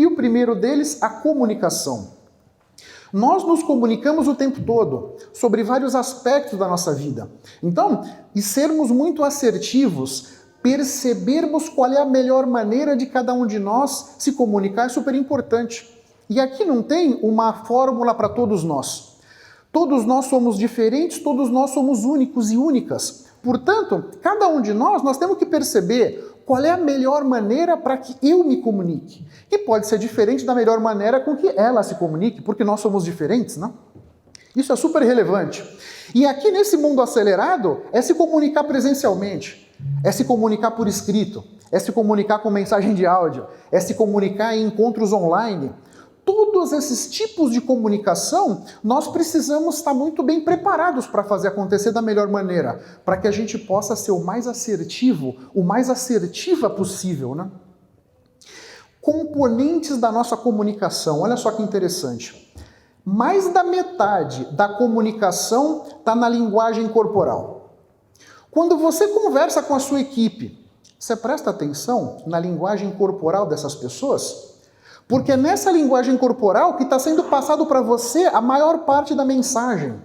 E o primeiro deles, a comunicação. Nós nos comunicamos o tempo todo, sobre vários aspectos da nossa vida. Então, e sermos muito assertivos, percebermos qual é a melhor maneira de cada um de nós se comunicar é super importante. E aqui não tem uma fórmula para todos nós. Todos nós somos diferentes, todos nós somos únicos e únicas. Portanto, cada um de nós temos que perceber qual é a melhor maneira para que eu me comunique. E pode ser diferente da melhor maneira com que ela se comunique, porque nós somos diferentes, não? Isso é super relevante. E aqui nesse mundo acelerado, é se comunicar presencialmente, é se comunicar por escrito, é se comunicar com mensagem de áudio, é se comunicar em encontros online. Todos esses tipos de comunicação, nós precisamos estar muito bem preparados para fazer acontecer da melhor maneira, para que a gente possa ser o mais assertivo, o mais assertiva possível, né? Componentes da nossa comunicação, olha só que interessante. Mais da metade da comunicação está na linguagem corporal. Quando você conversa com a sua equipe, você presta atenção na linguagem corporal dessas pessoas? Porque é nessa linguagem corporal que está sendo passado para você a maior parte da mensagem.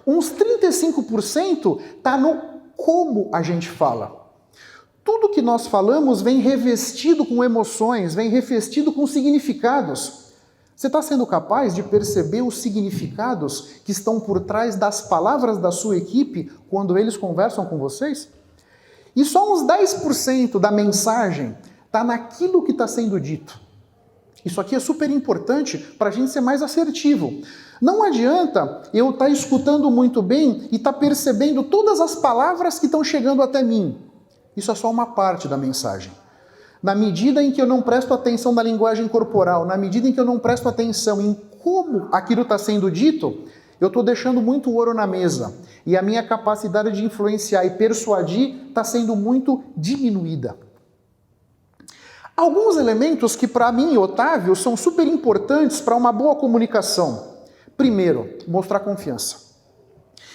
Uns 35% está no como a gente fala. Tudo que nós falamos vem revestido com emoções, vem revestido com significados. Você está sendo capaz de perceber os significados que estão por trás das palavras da sua equipe quando eles conversam com vocês? E só uns 10% da mensagem está naquilo que está sendo dito. Isso aqui é super importante para a gente ser mais assertivo. Não adianta eu estar escutando muito bem e estar percebendo todas as palavras que estão chegando até mim. Isso é só uma parte da mensagem. Na medida em que eu não presto atenção na linguagem corporal, na medida em que eu não presto atenção em como aquilo está sendo dito, eu estou deixando muito ouro na mesa. E a minha capacidade de influenciar e persuadir está sendo muito diminuída. Alguns elementos que para mim e Otávio são super importantes para uma boa comunicação. Primeiro, mostrar confiança.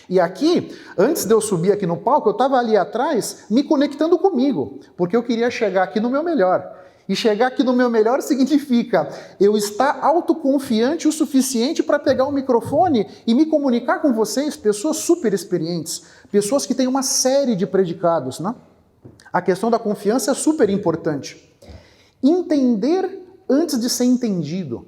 E aqui, antes de eu subir aqui no palco, eu estava ali atrás me conectando comigo, porque eu queria chegar aqui no meu melhor. E chegar aqui no meu melhor significa eu estar autoconfiante o suficiente para pegar o microfone e me comunicar com vocês, pessoas super experientes, pessoas que têm uma série de predicados, né? A questão da confiança é super importante. Entender antes de ser entendido.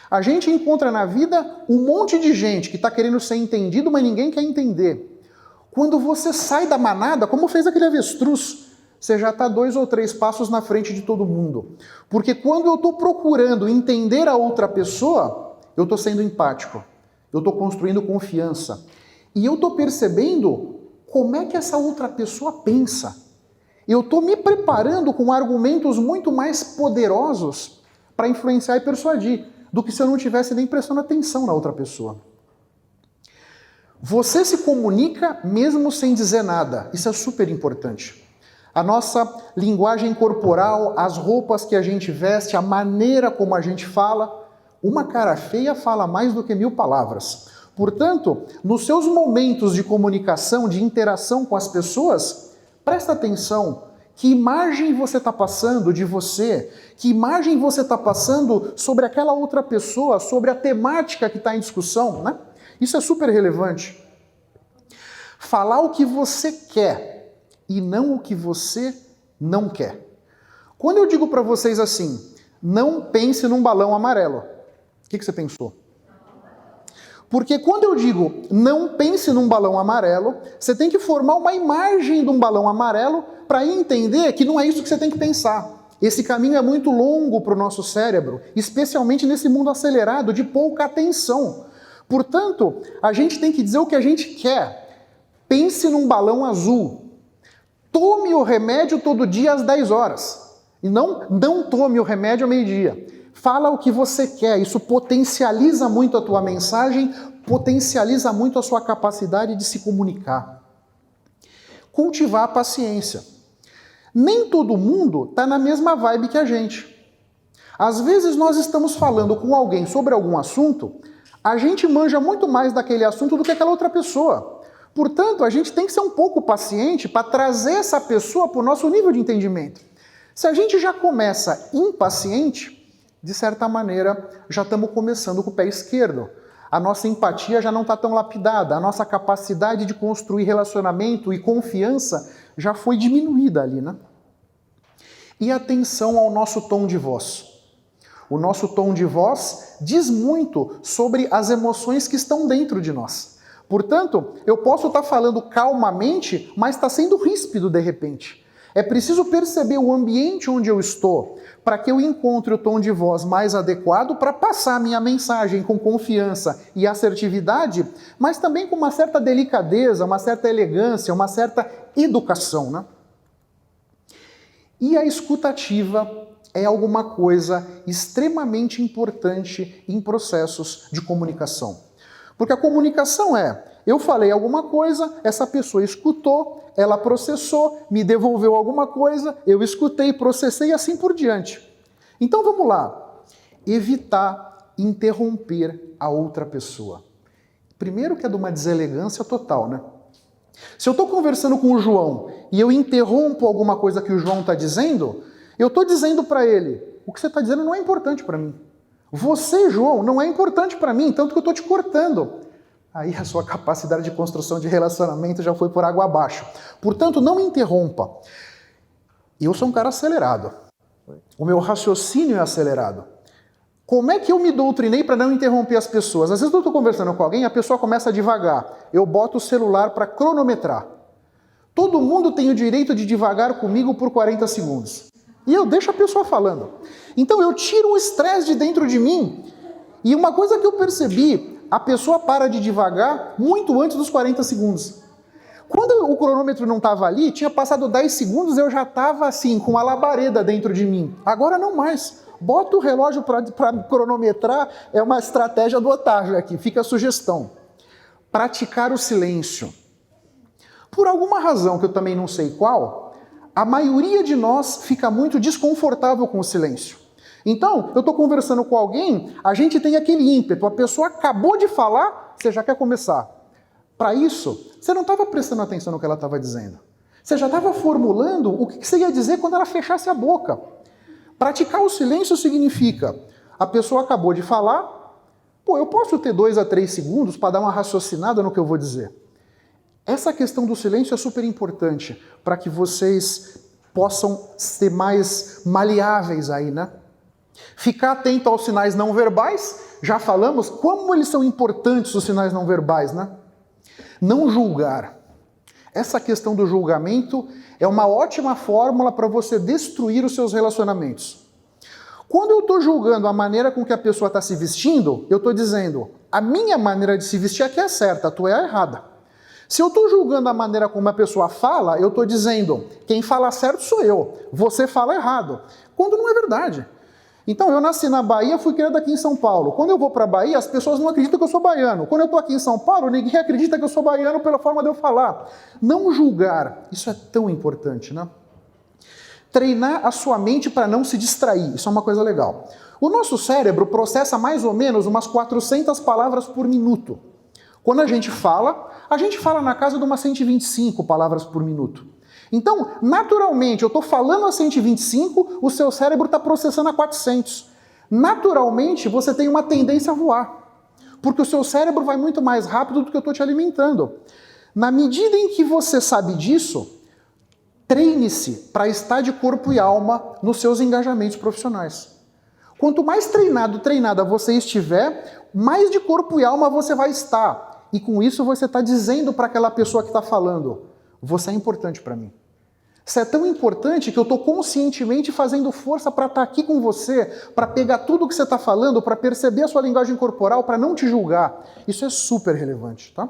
A gente encontra na vida um monte de gente que está querendo ser entendido, mas ninguém quer entender. Quando você sai da manada, como fez aquele avestruz, você já está 2 ou 3 passos na frente de todo mundo. Porque quando eu estou procurando entender a outra pessoa, eu estou sendo empático, eu estou construindo confiança. E eu estou percebendo como é que essa outra pessoa pensa. Eu estou me preparando com argumentos muito mais poderosos para influenciar e persuadir, do que se eu não tivesse nem prestando atenção na outra pessoa. Você se comunica mesmo sem dizer nada. Isso é super importante. A nossa linguagem corporal, as roupas que a gente veste, a maneira como a gente fala, uma cara feia fala mais do que 1000 palavras. Portanto, nos seus momentos de comunicação, de interação com as pessoas, presta atenção, que imagem você está passando de você, que imagem você está passando sobre aquela outra pessoa, sobre a temática que está em discussão, né? Isso é super relevante. Falar o que você quer e não o que você não quer. Quando eu digo para vocês assim, não pense num balão amarelo, o que você pensou? Porque quando eu digo não pense num balão amarelo, você tem que formar uma imagem de um balão amarelo para entender que não é isso que você tem que pensar. Esse caminho é muito longo para o nosso cérebro, especialmente nesse mundo acelerado de pouca atenção. Portanto, a gente tem que dizer o que a gente quer. Pense num balão azul. Tome o remédio todo dia às 10 horas. E não tome o remédio ao meio-dia. Fala o que você quer, isso potencializa muito a tua mensagem, potencializa muito a sua capacidade de se comunicar. Cultivar a paciência. Nem todo mundo está na mesma vibe que a gente. Às vezes nós estamos falando com alguém sobre algum assunto, a gente manja muito mais daquele assunto do que aquela outra pessoa. Portanto, a gente tem que ser um pouco paciente para trazer essa pessoa para o nosso nível de entendimento. Se a gente já começa impaciente, de certa maneira, já estamos começando com o pé esquerdo. A nossa empatia já não está tão lapidada, a nossa capacidade de construir relacionamento e confiança já foi diminuída ali, né? E atenção ao nosso tom de voz. O nosso tom de voz diz muito sobre as emoções que estão dentro de nós. Portanto, eu posso estar falando calmamente, mas está sendo ríspido de repente. É preciso perceber o ambiente onde eu estou, para que eu encontre o tom de voz mais adequado para passar a minha mensagem com confiança e assertividade, mas também com uma certa delicadeza, uma certa elegância, uma certa educação, né? E a escuta ativa é alguma coisa extremamente importante em processos de comunicação. Porque a comunicação eu falei alguma coisa, essa pessoa escutou, ela processou, me devolveu alguma coisa, eu escutei, processei e assim por diante. Então vamos lá. Evitar interromper a outra pessoa. Primeiro que é de uma deselegância total, né? Se eu estou conversando com o João e eu interrompo alguma coisa que o João está dizendo, eu estou dizendo para ele, o que você está dizendo não é importante para mim. Você, João, não é importante para mim, tanto que eu estou te cortando. Aí a sua capacidade de construção de relacionamento já foi por água abaixo. Portanto, não me interrompa. Eu sou um cara acelerado. O meu raciocínio é acelerado. Como é que eu me doutrinei para não interromper as pessoas? Às vezes eu estou conversando com alguém, a pessoa começa devagar. Eu boto o celular para cronometrar. Todo mundo tem o direito de devagar comigo por 40 segundos. E eu deixo a pessoa falando. Então eu tiro o estresse de dentro de mim. E uma coisa que eu percebi, a pessoa para de devagar muito antes dos 40 segundos. Quando o cronômetro não estava ali, tinha passado 10 segundos, eu já estava assim, com uma labareda dentro de mim. Agora não mais. Bota o relógio para cronometrar, é uma estratégia do Otávio aqui, fica a sugestão. Praticar o silêncio. Por alguma razão que eu também não sei qual, a maioria de nós fica muito desconfortável com o silêncio. Então, eu estou conversando com alguém, a gente tem aquele ímpeto, a pessoa acabou de falar, você já quer começar. Para isso, você não estava prestando atenção no que ela estava dizendo. Você já estava formulando o que você ia dizer quando ela fechasse a boca. Praticar o silêncio significa, a pessoa acabou de falar, eu posso ter 2 a 3 segundos para dar uma raciocinada no que eu vou dizer. Essa questão do silêncio é super importante para que vocês possam ser mais maleáveis aí, né? Ficar atento aos sinais não verbais, já falamos como eles são importantes os sinais não verbais, né? Não julgar. Essa questão do julgamento é uma ótima fórmula para você destruir os seus relacionamentos. Quando eu estou julgando a maneira com que a pessoa está se vestindo, eu estou dizendo, a minha maneira de se vestir aqui é certa, a tua é a errada. Se eu estou julgando a maneira como a pessoa fala, eu estou dizendo, quem fala certo sou eu, você fala errado. Quando não é verdade. Então, eu nasci na Bahia, fui criado aqui em São Paulo. Quando eu vou para a Bahia, as pessoas não acreditam que eu sou baiano. Quando eu estou aqui em São Paulo, ninguém acredita que eu sou baiano pela forma de eu falar. Não julgar, isso é tão importante, né? Treinar a sua mente para não se distrair, isso é uma coisa legal. O nosso cérebro processa mais ou menos umas 400 palavras por minuto. Quando a gente fala na casa de umas 125 palavras por minuto. Então, naturalmente, eu estou falando a 125, o seu cérebro está processando a 400. Naturalmente, você tem uma tendência a voar, porque o seu cérebro vai muito mais rápido do que eu estou te alimentando. Na medida em que você sabe disso, treine-se para estar de corpo e alma nos seus engajamentos profissionais. Quanto mais treinada você estiver, mais de corpo e alma você vai estar. E com isso você está dizendo para aquela pessoa que está falando, você é importante para mim. Você é tão importante que eu estou conscientemente fazendo força para estar aqui com você, para pegar tudo que você está falando, para perceber a sua linguagem corporal, para não te julgar. Isso é super relevante, tá?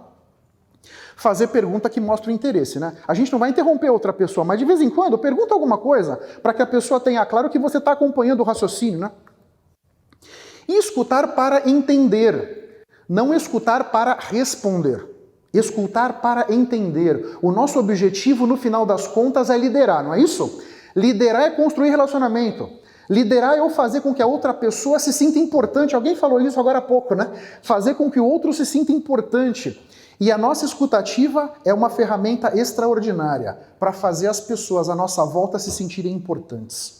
Fazer pergunta que mostra o interesse, né? A gente não vai interromper outra pessoa, mas de vez em quando pergunta alguma coisa para que a pessoa tenha claro que você está acompanhando o raciocínio, né? E escutar para entender, não escutar para responder. Escutar para entender. O nosso objetivo, no final das contas, é liderar, não é isso? Liderar é construir relacionamento. Liderar é eu fazer com que a outra pessoa se sinta importante. Alguém falou isso agora há pouco, né? Fazer com que o outro se sinta importante. E a nossa escutativa é uma ferramenta extraordinária para fazer as pessoas à nossa volta se sentirem importantes.